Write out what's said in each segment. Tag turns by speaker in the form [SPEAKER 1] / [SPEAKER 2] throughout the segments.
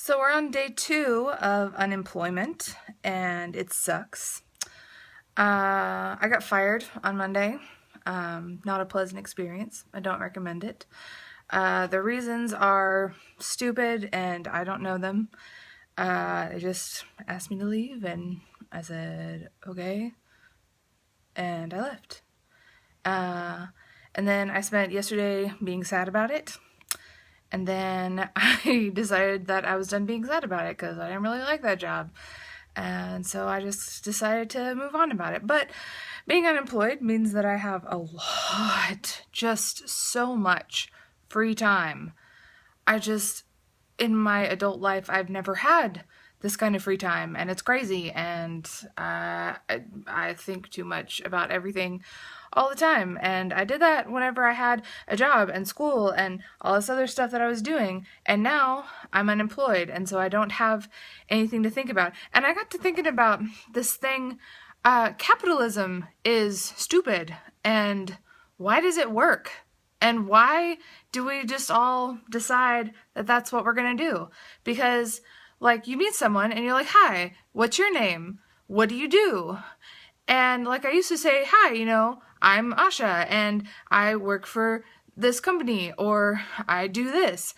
[SPEAKER 1] So we're on day 2 of unemployment, and it sucks. I got fired on Monday. Not a pleasant experience. I don't recommend it. The reasons are stupid, and I don't know them. They just asked me to leave, and I said, okay, and I left. And then I spent yesterday being sad about it. And then I decided that I was done being sad about it because I didn't really like that job. And so I just decided to move on about it. But being unemployed means that I have a lot, just so much free time. In my adult life, I've never had this kind of free time, and it's crazy, and I think too much about everything all the time, and I did that whenever I had a job and school and all this other stuff that I was doing, and now I'm unemployed, and so I don't have anything to think about. And I got to thinking about this thing, capitalism is stupid, and why does it work? And why do we just all decide that that's what we're gonna do? Because, like, you meet someone and you're like, hi, what's your name? What do you do? And, like, I used to say, hi, I'm Asha, and I work for this company, or I do this.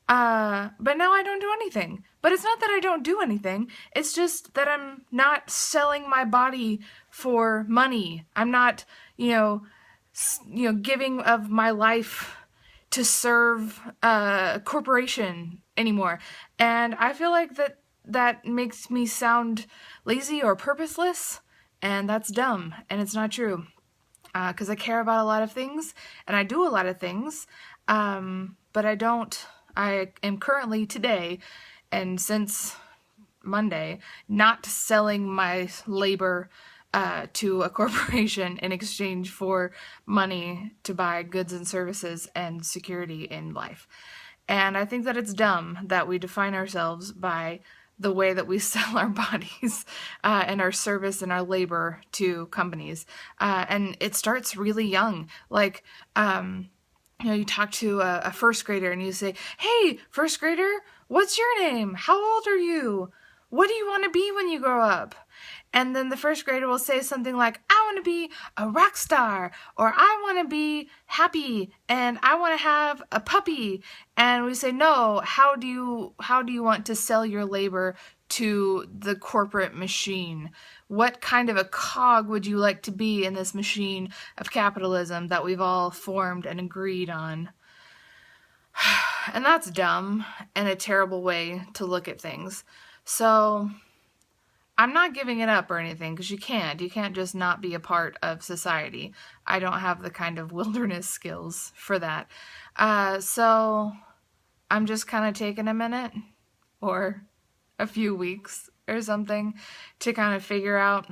[SPEAKER 1] But now I don't do anything. But it's not that I don't do anything. It's just that I'm not selling my body for money. I'm not, giving of my life to serve a corporation anymore. And I feel like that makes me sound lazy or purposeless, and that's dumb, and it's not true. Because I care about a lot of things, and I do a lot of things, but I am currently today, and since Monday, not selling my labor to a corporation in exchange for money to buy goods and services and security in life. And I think that it's dumb that we define ourselves by the way that we sell our bodies and our service and our labor to companies. And it starts really young. Like, you talk to a first grader and you say, hey, first grader, what's your name? How old are you? What do you want to be when you grow up? And then the first grader will say something like, I want to be a rock star, or I want to be happy, and I want to have a puppy. And we say, no, how do you want to sell your labor to the corporate machine? What kind of a cog would you like to be in this machine of capitalism that we've all formed and agreed on? And that's dumb and a terrible way to look at things. So I'm not giving it up or anything, because you can't. You can't just not be a part of society. I don't have the kind of wilderness skills for that. So I'm just kind of taking a minute or a few weeks or something to kind of figure out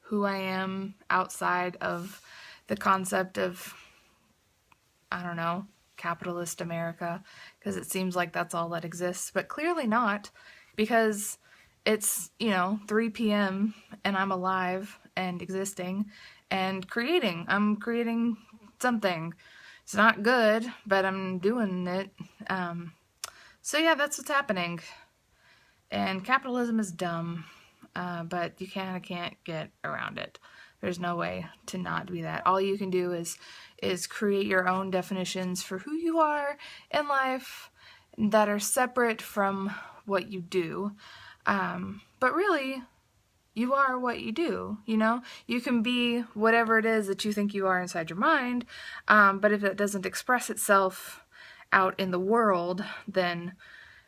[SPEAKER 1] who I am outside of the concept of, I don't know, capitalist America, because it seems like that's all that exists, but clearly not. Because it's, 3 p.m. and I'm alive and existing and creating. I'm creating something. It's not good, but I'm doing it. So yeah, that's what's happening. And capitalism is dumb, but you kind of can't get around it. There's no way to not be that. All you can do is create your own definitions for who you are in life that are separate from what you do. But really, you are what you do, You can be whatever it is that you think you are inside your mind, but if it doesn't express itself out in the world, then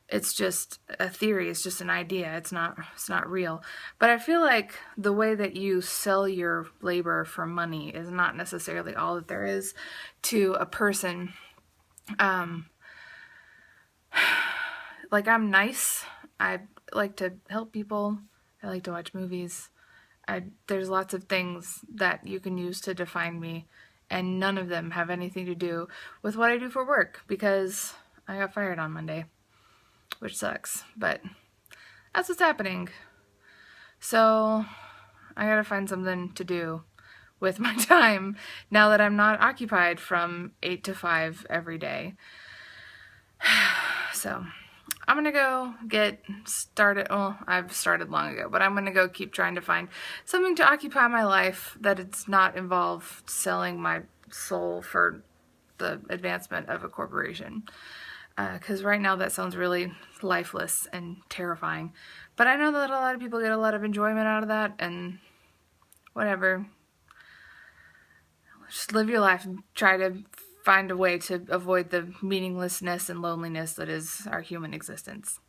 [SPEAKER 1] it's just a theory, it's just an idea, it's not real. But I feel like the way that you sell your labor for money is not necessarily all that there is to a person. Like, I'm nice. I like to help people. I like to watch movies. There's lots of things that you can use to define me, and none of them have anything to do with what I do for work, because I got fired on Monday, which sucks, but that's what's happening. So I gotta find something to do with my time now that I'm not occupied from 8 to 5 every day. So I'm going to go get started. Well, I've started long ago, but I'm going to go keep trying to find something to occupy my life that it's not involve selling my soul for the advancement of a corporation. Because right now that sounds really lifeless and terrifying. But I know that a lot of people get a lot of enjoyment out of that, and whatever. Just live your life and try to find a way to avoid the meaninglessness and loneliness that is our human existence.